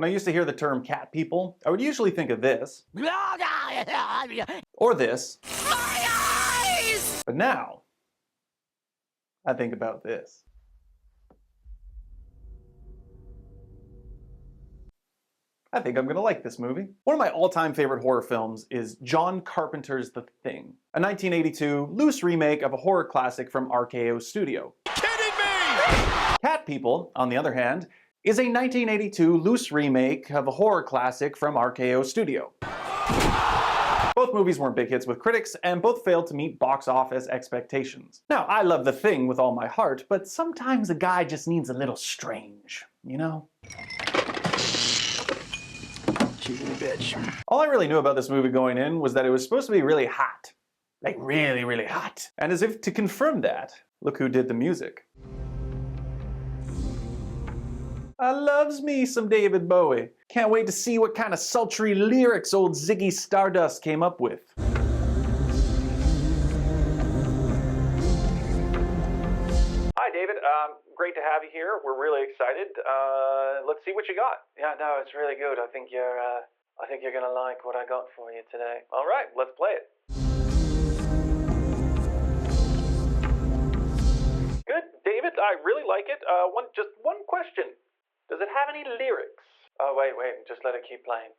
When I used to hear the term cat people, I would usually think of this. Or this. But now, I think about this. I think I'm gonna like this movie. One of my all-time favorite horror films is John Carpenter's The Thing, a 1982 loose remake of a horror classic from RKO Studio. Kidding me? Cat People, on the other hand, is a 1982 loose remake of a horror classic from RKO Studio. Both movies weren't big hits with critics, and both failed to meet box office expectations. Now, I love The Thing with all my heart, but sometimes a guy just needs a little strange, you know? Bitch. All I really knew about this movie going in was that it was supposed to be really hot. Like really, really hot. And as if to confirm that, look who did the music. I loves me some David Bowie. Can't wait to see what kind of sultry lyrics old Ziggy Stardust came up with. Hi David, great to have you here. We're really excited. Let's see what you got. Yeah, no, it's really good. I think you're gonna like what I got for you today. All right, let's play it. Good, David, I really like it. Just one question. Does it have any lyrics? Oh, wait, just let it keep playing.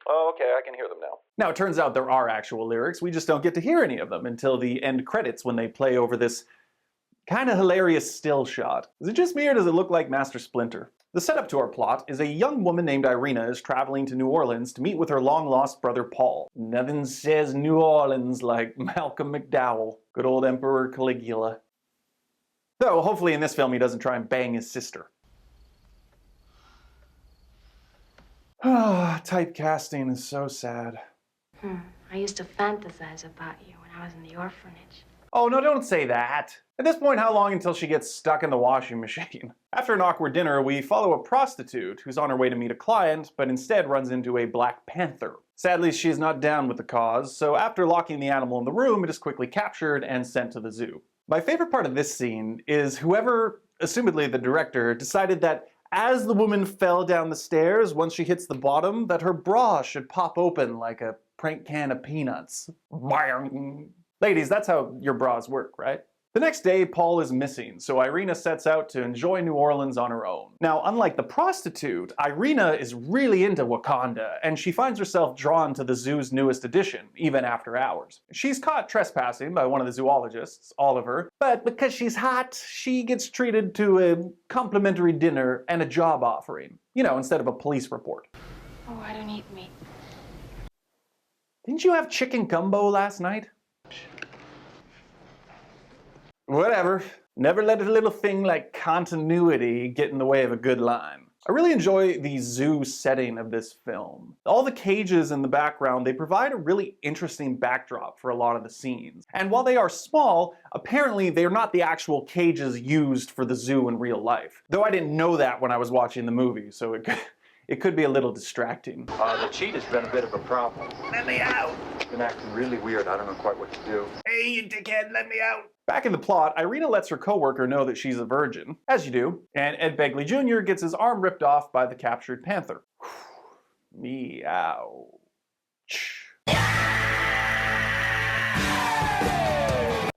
Oh, okay, I can hear them now. Now, it turns out there are actual lyrics. We just don't get to hear any of them until the end credits when they play over this kind of hilarious still shot. Is it just me or does it look like Master Splinter? The setup to our plot is a young woman named Irina is traveling to New Orleans to meet with her long-lost brother Paul. Nothing says New Orleans like Malcolm McDowell. Good old Emperor Caligula. Though, hopefully in this film he doesn't try and bang his sister. Typecasting is so sad. I used to fantasize about you when I was in the orphanage. Oh, no, don't say that. At this point, how long until she gets stuck in the washing machine? After an awkward dinner, we follow a prostitute who's on her way to meet a client, but instead runs into a Black Panther. Sadly, she is not down with the cause, so after locking the animal in the room, it is quickly captured and sent to the zoo. My favorite part of this scene is whoever, assumedly the director, decided that as the woman fell down the stairs, once she hits the bottom, that her bra should pop open like a prank can of peanuts. Ladies, that's how your bras work, right? The next day, Paul is missing, so Irina sets out to enjoy New Orleans on her own. Now, unlike the prostitute, Irina is really into Wakanda, and she finds herself drawn to the zoo's newest addition, even after hours. She's caught trespassing by one of the zoologists, Oliver, but because she's hot, she gets treated to a complimentary dinner and a job offering. You know, instead of a police report. Oh, I don't eat meat. Didn't you have chicken gumbo last night? Whatever. Never let a little thing like continuity get in the way of a good line. I really enjoy the zoo setting of this film. All the cages in the background, they provide a really interesting backdrop for a lot of the scenes. And while they are small, apparently they're not the actual cages used for the zoo in real life. Though I didn't know that when I was watching the movie, so it could be a little distracting. The cheetah's been a bit of a problem. Let me out! It's been acting really weird. I don't know quite what to do. Hey, you dickhead, let me out! Back in the plot, Irina lets her coworker know that she's a virgin, as you do, and Ed Begley Jr. gets his arm ripped off by the captured panther. Meow.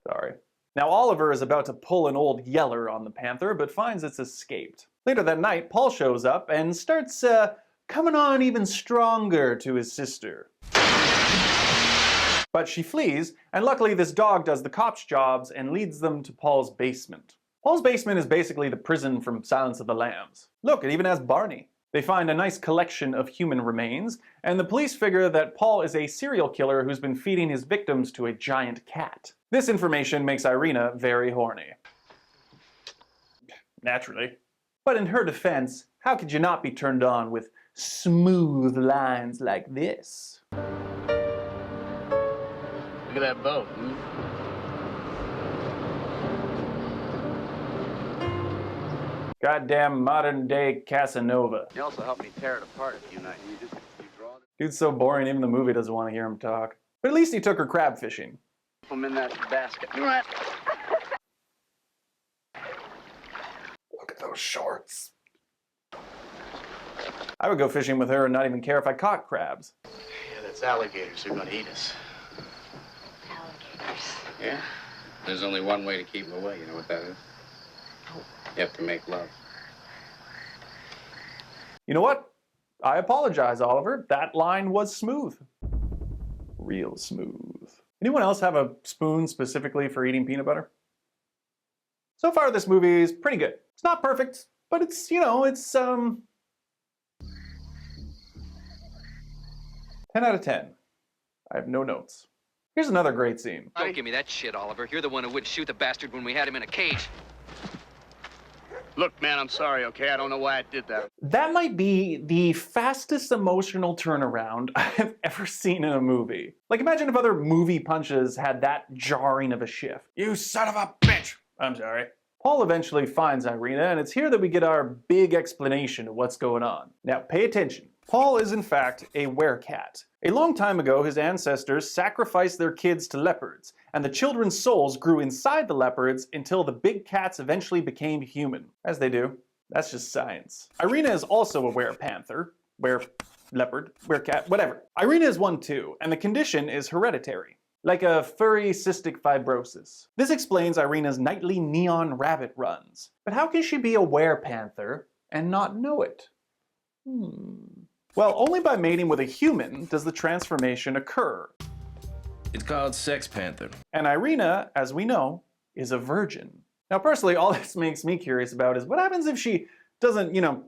Sorry. Now Oliver is about to pull an old yeller on the panther, but finds it's escaped. Later that night, Paul shows up and starts coming on even stronger to his sister. But she flees, and luckily this dog does the cops' jobs and leads them to Paul's basement. Paul's basement is basically the prison from Silence of the Lambs. Look, it even has Barney. They find a nice collection of human remains, and the police figure that Paul is a serial killer who's been feeding his victims to a giant cat. This information makes Irina very horny. Naturally. But in her defense, how could you not be turned on with smooth lines like this? Look at that boat. Goddamn modern day Casanova. You also helped me tear it apart a few nights. Dude's so boring, even the movie doesn't want to hear him talk. But at least he took her crab fishing. I'm in that basket. those shorts. I would go fishing with her and not even care if I caught crabs. Yeah, that's alligators who are gonna eat us. Alligators. Yeah? There's only one way to keep them away. You know what that is? You have to make love. You know what? I apologize, Oliver. That line was smooth. Real smooth. Anyone else have a spoon specifically for eating peanut butter? So far, this movie is pretty good. It's not perfect, but it's, you know, it's, 10 out of 10. I have no notes. Here's another great scene. Don't give me that shit, Oliver. You're the one who wouldn't shoot the bastard when we had him in a cage. Look, man, I'm sorry, okay? I don't know why I did that. That might be the fastest emotional turnaround I've ever seen in a movie. Like, imagine if other movie punches had that jarring of a shift. You son of a bitch! I'm sorry. Paul eventually finds Irina, and it's here that we get our big explanation of what's going on. Now, pay attention. Paul is in fact a werecat. A long time ago, his ancestors sacrificed their kids to leopards, and the children's souls grew inside the leopards until the big cats eventually became human. As they do. That's just science. Irina is also a were-panther, were-leopard, were-cat, whatever. Irina is one too, and the condition is hereditary. Like a furry cystic fibrosis. This explains Irina's nightly neon rabbit runs. But how can she be a were-panther and not know it? Well, only by mating with a human does the transformation occur. It's called Sex Panther. And Irina, as we know, is a virgin. Now, personally, all this makes me curious about is what happens if she doesn't, you know,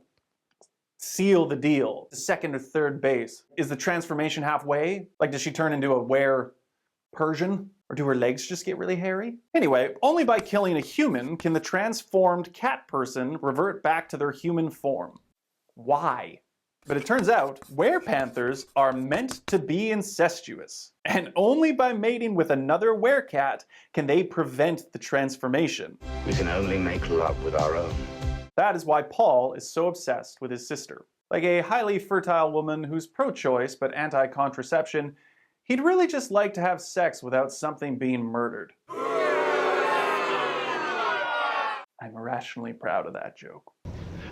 seal the deal, second or third base? Is the transformation halfway? Like, does she turn into a were-Persian? Or do her legs just get really hairy? Anyway, only by killing a human can the transformed cat person revert back to their human form. Why? But it turns out, were-panthers are meant to be incestuous. And only by mating with another werecat can they prevent the transformation. We can only make love with our own. That is why Paul is so obsessed with his sister. Like a highly fertile woman who's pro-choice but anti-contraception, he'd really just like to have sex without something being murdered. I'm irrationally proud of that joke.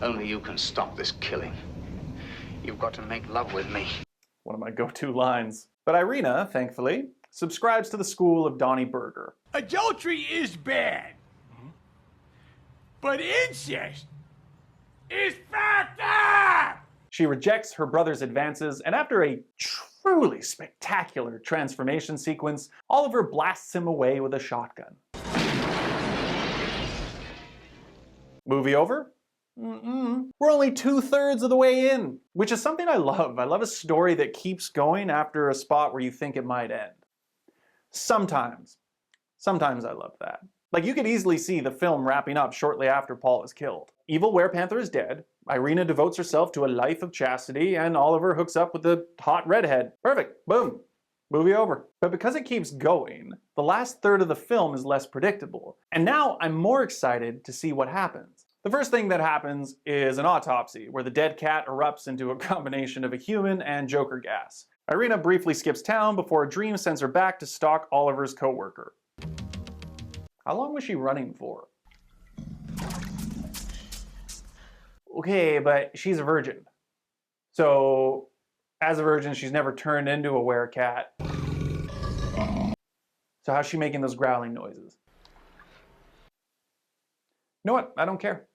Only you can stop this killing. You've got to make love with me. One of my go-to lines. But Irina, thankfully, subscribes to the school of Donnie Berger. Adultery is bad. But incest is fucked up! She rejects her brother's advances, and after a truly spectacular transformation sequence, Oliver blasts him away with a shotgun. Movie over? We're only 2/3 of the way in, which is something I love. I love a story that keeps going after a spot where you think it might end. Sometimes I love that. Like, you could easily see the film wrapping up shortly after Paul is killed. Evil Werepanther is dead, Irina devotes herself to a life of chastity, and Oliver hooks up with the hot redhead. Perfect. Boom. Movie over. But because it keeps going, the last third of the film is less predictable. And now I'm more excited to see what happens. The first thing that happens is an autopsy, where the dead cat erupts into a combination of a human and Joker gas. Irina briefly skips town before a dream sends her back to stalk Oliver's co-worker. How long was she running for? Okay, but she's a virgin. So, as a virgin, she's never turned into a werecat. So how's she making those growling noises? You know what? I don't care.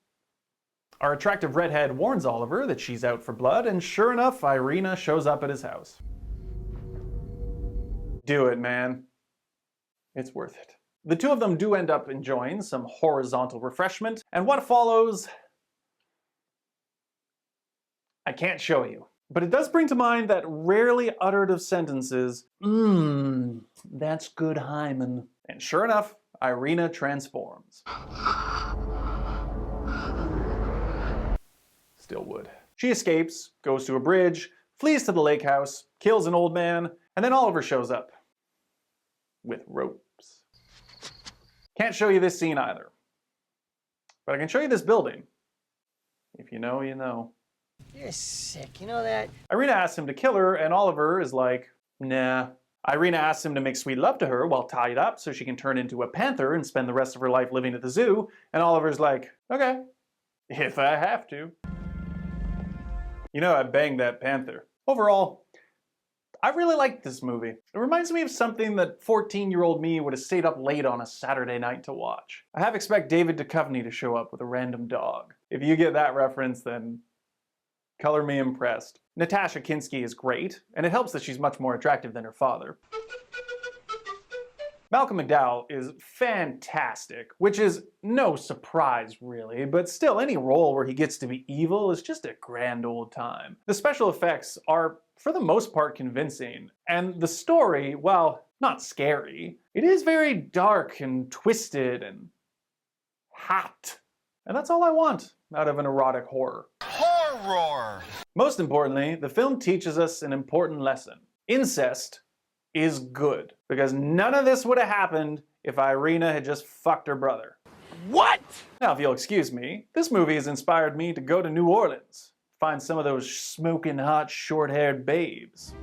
Our attractive redhead warns Oliver that she's out for blood, and sure enough, Irina shows up at his house. Do it, man. It's worth it. The two of them do end up enjoying some horizontal refreshment, and what follows, I can't show you. But it does bring to mind that rarely uttered of sentences, that's good hymen. And sure enough, Irina transforms. Still would. She escapes, goes to a bridge, flees to the lake house, kills an old man, and then Oliver shows up. With ropes. Can't show you this scene either. But I can show you this building. If you know, you know. You're sick, you know that? Irina asks him to kill her, and Oliver is like, nah. Irina asks him to make sweet love to her while tied up so she can turn into a panther and spend the rest of her life living at the zoo, and Oliver's like, okay. If I have to. You know, I banged that panther. Overall, I really liked this movie. It reminds me of something that 14-year-old me would have stayed up late on a Saturday night to watch. I half expect David Duchovny to show up with a random dog. If you get that reference, then color me impressed. Nastassja Kinski is great, and it helps that she's much more attractive than her father. Malcolm McDowell is fantastic, which is no surprise really, but still any role where he gets to be evil is just a grand old time. The special effects are, for the most part, convincing, and the story, while not scary, it is very dark and twisted and hot. And that's all I want out of an erotic horror. Horror! Most importantly, the film teaches us an important lesson. Incest is good, because none of this would have happened if Irina had just fucked her brother. What? Now, if you'll excuse me, this movie has inspired me to go to New Orleans, find some of those smoking hot, short-haired babes.